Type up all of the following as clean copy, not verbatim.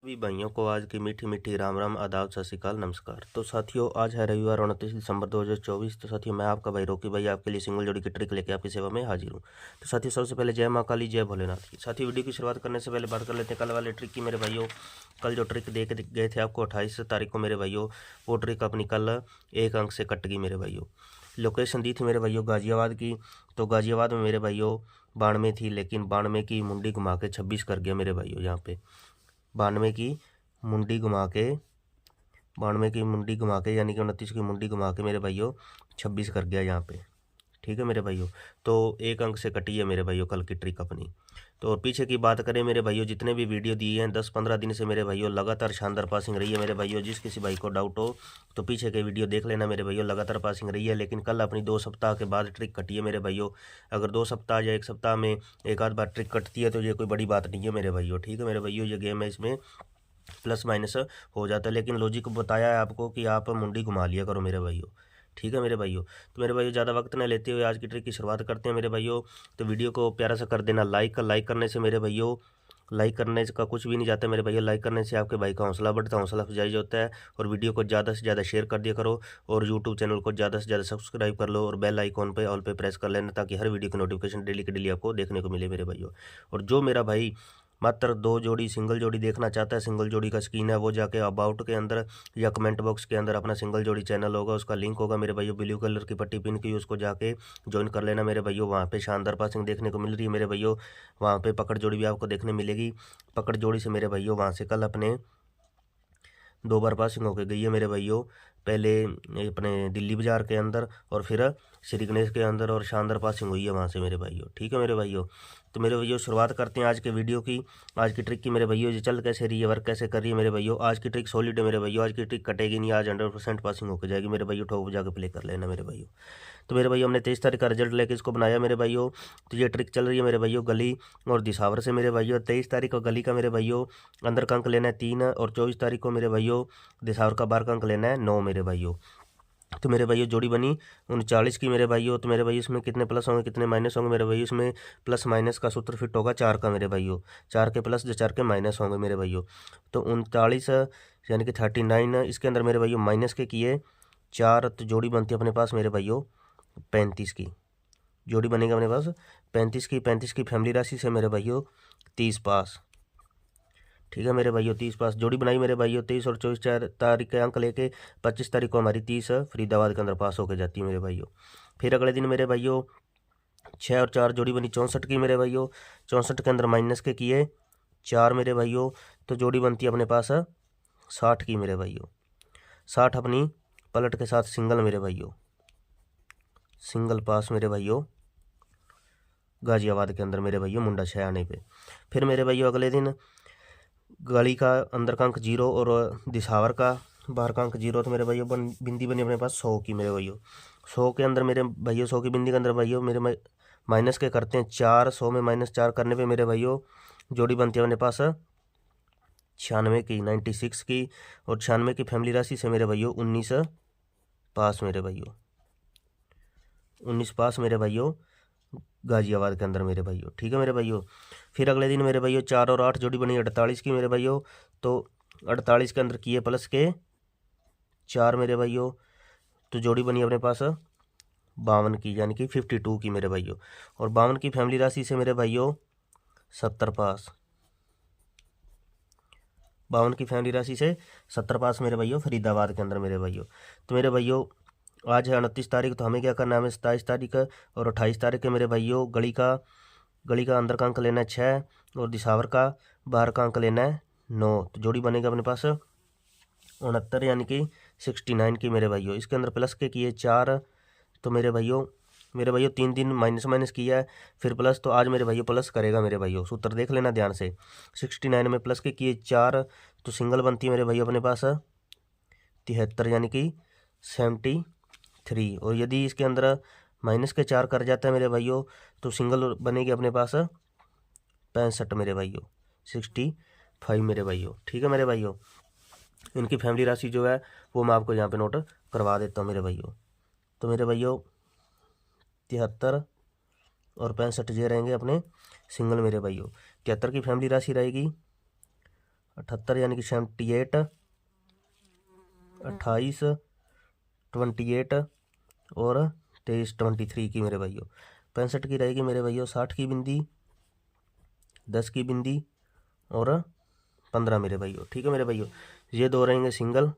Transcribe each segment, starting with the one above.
सभी भाइयों को आज की मीठी मीठी राम राम, आदाब, सत श्री अकाल, नमस्कार। तो साथियों, आज है रविवार 29 दिसंबर 2024। तो साथियों, मैं आपका भाई रोकी भाई आपके लिए सिंगल जोड़ी की ट्रिक लेके आपकी सेवा में हाजिर हूँ। तो साथियों, सबसे पहले जय माँ काली, जय भोलेनाथ की। साथियों, वीडियो की शुरुआत करने से पहले बात कर लेते हैं कल वाले ट्रिक की मेरे भाइयों। कल जो ट्रिक दे के गए थे आपको 28 तारीख को मेरे भाइयों, वो ट्रिक अपनी कल एक अंक से कट गई मेरे भाइयों। लोकेशन दी थी मेरे भाइयों गाजियाबाद की। तो गाजियाबाद में मेरे भाइयों 92 थी, लेकिन 92 की मुंडी घुमा के 26 कर गया मेरे भाइयों। यहाँ पे 92 की मुंडी घुमा के 92 की मुंडी घुमा के यानी कि 29 की मुंडी घुमा के मेरे भाइयों 26 कर गया यहाँ पे। ठीक है मेरे भाइयों, तो एक अंक से कटी है मेरे भाइयों कल की ट्रिक अपनी। तो और पीछे की बात करें मेरे भाइयों, जितने भी वीडियो दिए हैं 10-15 दिन से मेरे भाइयों लगातार शानदार पासिंग रही है मेरे भाइयों। जिस किसी भाई को डाउट हो तो पीछे के वीडियो देख लेना मेरे भाइयों, लगातार पासिंग रही है। लेकिन कल अपनी 2 सप्ताह के बाद ट्रिक कटी है मेरे भाइयों। अगर 2 सप्ताह या 1 सप्ताह में एक आध बार ट्रिक कटती है तो ये कोई बड़ी बात नहीं है मेरे भाइयों। ठीक है मेरे भाइयों, ये गेम है, इसमें प्लस माइनस हो जाता है, लेकिन लॉजिक बताया है आपको कि आप मुंडी घुमा लिया करो मेरे भाइयों। ठीक है मेरे भाइयों, तो मेरे भाइयों ज़्यादा वक्त न लेते हुए आज की ट्रिक की शुरुआत करते हैं मेरे भाइयों। तो वीडियो को प्यारा सा कर देना लाइक। लाइक करने से मेरे भाइयों, लाइक करने का कुछ भी नहीं जाता मेरे भैया। लाइक करने से आपके भाई का हौसला बढ़ता है, हौसला अफजाई होता है। और वीडियो को ज़्यादा से ज़्यादा शेयर कर दिया करो, और यूट्यूब चैनल को ज़्यादा से ज़्यादा सब्सक्राइब कर लो, और बेल आइकॉन पे ऑल पे प्रेस कर लेना, ताकि हर वीडियो की नोटिफिकेशन डेली की डेली आपको देखने को मिले मेरे भाइयों। और जो मेरा भाई मात्र 2 जोड़ी सिंगल जोड़ी देखना चाहता है, सिंगल जोड़ी का स्कीन है, वो जाके अबाउट के अंदर या कमेंट बॉक्स के अंदर अपना सिंगल जोड़ी चैनल होगा, उसका लिंक होगा मेरे भाइयों, ब्लू कलर की पट्टी पिन की, उसको जाके ज्वाइन कर लेना मेरे भाइयों। वहाँ पे शानदार पासिंग देखने को मिल रही है मेरे भाइयों। वहाँ पे पकड़ जोड़ी भी आपको देखने मिलेगी। पकड़ जोड़ी से मेरे भाइयों वहाँ से कल अपने 2 बार पासिंग होके गई है मेरे भाइयों। पहले अपने दिल्ली बाजार के अंदर और फिर श्री गणेश के अंदर, और शानदार पासिंग हुई है वहाँ से मेरे भाइयों। ठीक है मेरे भाइयों, तो मेरे भाइयों शुरुआत करते हैं आज के वीडियो की, आज की ट्रिक की मेरे भाइयों। ये चल कैसे रही है, वर्क कैसे कर रही है मेरे भाइयों। आज की ट्रिक सॉलिड है मेरे भाइयों, आज की ट्रिक कटेगी नहीं, आज 100% पासिंग होकर जाएगी मेरे भाइयों। ठोक बजा के प्ले कर लेना मेरे भाइयों। तो मेरे भाइयों, हमने 23 तारीख का रिजल्ट लेके इसको बनाया मेरे भाइयों। तो ये ट्रिक चल रही है मेरे भाइयों गली और दिसावर से मेरे भाइयों। 23 तारीख को गली का मेरे भाइयों अंदर का अंक लेना है 3, और 24 तारीख को मेरे भाइयों दिसावर का बाहर का अंक लेना है 9 मेरे भाइयों। तो मेरे भाइयों जोड़ी बनी 39 की मेरे भाइयों। तो मेरे भाइयों इसमें कितने प्लस होंगे कितने माइनस होंगे मेरे भाइयों। इसमें प्लस माइनस का सूत्र फिट होगा 4 का मेरे भाइयों। 4 के प्लस जो 4 के माइनस होंगे मेरे भाइयों। तो 39 यानी कि 39, इसके अंदर मेरे भाइयों माइनस के किए 4, तो जोड़ी बनती है अपने पास मेरे भाइयों 35 की। जोड़ी बनेगा अपने पास 35 की फैमिली राशि से मेरे भाइयों 30 पास। ठीक है मेरे भाइयों, 30 पास जोड़ी बनाई मेरे भाइयों। 23 और 24 तारीख के अंक लेके 25 तारीख को हमारी 30 फरीदाबाद के अंदर पास होकर जाती है मेरे भाइयों। फिर अगले दिन मेरे भाइयों 6 और 4 जोड़ी बनी 64 की मेरे भाइयों। 64 के अंदर माइनस के किए 4 मेरे भाइयों, तो जोड़ी बनती है अपने पास 60 की मेरे भाइयों। 60 अपनी पलट के साथ सिंगल मेरे भाइयों, सिंगल पास मेरे भाइयों गाजियाबाद के अंदर मेरे भाइयों मुंडा 6 आने पे। फिर मेरे भाइयों अगले दिन गली का अंदर का अंक 0 और दिसावर का बाहर का अंक 0, तो मेरे भाइयों बिंदी बनी अपने पास 100 की मेरे भाइयों। 100 के अंदर मेरे भाइयों 100 की बिंदी के अंदर भाइयों मेरे माइनस के करते हैं 4। 100 में -4 करने पे मेरे भाइयों जोड़ी बनती है अपने पास 96 की, 96 की। और 96 की फैमिली राशि से मेरे भाइयों 19 पास मेरे भाइयों, 19 पास मेरे भाइयों गाजियाबाद के अंदर मेरे भाइयों। ठीक है मेरे भाइयों। फिर अगले दिन मेरे भाइयों 4 और 8 जोड़ी बनी 48 की मेरे भाइयों। तो 48 के अंदर किए प्लस के 4 मेरे भाइयों, तो जोड़ी बनी अपने पास 52 की, यानी कि 52 की मेरे भाइयों। और 52 की फैमिली राशि से मेरे भाइयों 70 पास। 52 की फैमिली राशि से 70 पास मेरे भाइयों फरीदाबाद के अंदर मेरे भाइयों। तो मेरे भाइयों आज है 29 तारीख, तो हमें क्या करना है, हमें 27 तारीख और 28 तारीख के मेरे भाइयों गली का अंदर का अंक लेना है 6, और दिसावर का बाहर का अंक लेना है 9, तो जोड़ी बनेगा अपने पास 69 यानी कि 69 की मेरे भाइयों। इसके अंदर प्लस के किए 4, तो मेरे भाइयों 3 दिन माइनस किया है, फिर प्लस, तो आज मेरे भाइयों प्लस करेगा मेरे भाइयों। सूत्र देख लेना ध्यान से। 69 में प्लस के किए 4, तो सिंगल बनती है मेरे भाइयों अपने पास 73 यानी कि 73। और यदि इसके अंदर माइनस के 4 कर जाता है मेरे भाइयों, तो सिंगल बनेगी अपने पास 65 मेरे भाइयों, 65 मेरे भाइयों। ठीक है मेरे भाइयों, इनकी फैमिली राशि जो है वो मैं आपको यहाँ पे नोट करवा देता हूँ मेरे भाइयों। तो मेरे भाइयों 73 और 65 ये रहेंगे अपने सिंगल मेरे भाइयों। 73 की फैमिली राशि रहेगी 78 यानी कि 78, 28, 28 और 23, 23 की मेरे भाइयों। 65 की रहेगी मेरे भाइयों 60 की बिंदी, 10 की बिंदी और 15 मेरे भाइयों। ठीक है मेरे भाइयों, ये दो रहेंगे सिंगल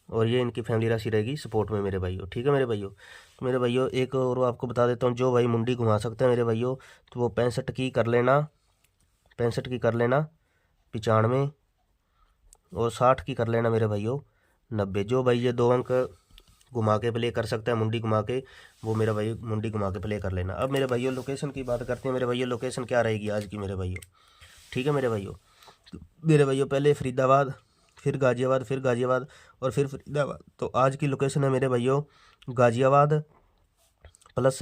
और ये इनकी फैमिली राशि रहेगी सपोर्ट में मेरे भाइयों। ठीक है मेरे भाइयों। तो मेरे भाइयों एक और आपको बता देता हूँ, जो भाई मुंडी घुमा सकते हैं मेरे भाइयों तो वो 65 की कर लेना, 65 की कर लेना 95 और 60 की कर लेना मेरे भाइयों 90। जो भाई ये दो अंक घुमा के प्ले कर सकता है मुंडी घुमा के, वो मेरा भाई मुंडी घुमा के प्ले कर लेना। अब मेरे भाइयों लोकेशन की बात करते हैं मेरे भाइयों, लोकेशन क्या रहेगी आज की मेरे भाइयों। ठीक है मेरे भाइयों। तो मेरे भाइयों पहले फरीदाबाद, फिर गाज़ियाबाद, फिर गाज़ियाबाद और फिर फरीदाबाद। तो आज की लोकेशन है मेरे भाइयों गाज़ियाबाद प्लस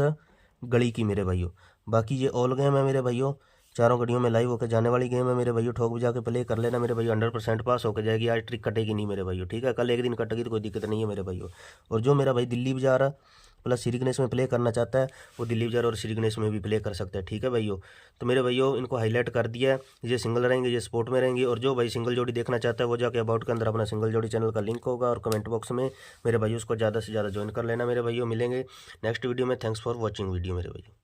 गली की मेरे भाइयों। बाकी ये ऑल गेम है मेरे भाइयों, चारों गड़ियों में लाइव होकर जाने वाली गेम है मेरे भाइयों। ठोक बजा के प्ले कर लेना मेरे भाइयों, 100% पास होकर जाएगी। आज ट्रिक कटेगी नहीं मेरे भाइयों। ठीक है, कल एक दिन कटेगी तो कोई दिक्कत नहीं है मेरे भाइयों। और जो मेरा भाई दिल्ली बाजार प्लस श्री गणेश में प्ले करना चाहता है वो दिल्ली बाजार और श्री गणेश में भी प्ले कर सकता है। ठीक है भाइयों। तो मेरे भाइयों इनको हाईलाइट कर दिया है, ये सिंगल रहेंगे, ये स्पोर्ट में रहेंगे। और जो भाई सिंगल जोड़ी देखना चाहता है वो जाके अबाउट के अंदर अपना सिंगल जोड़ी चैनल का लिंक होगा और कमेंट बॉक्स में मेरे भाइयों उसको ज़्यादा से ज़्यादा ज्वाइन कर लेना मेरे भाइयों। मिलेंगे नेक्स्ट वीडियो में। थैंक्स फॉर वॉचिंग वीडियो मेरे भाइयों।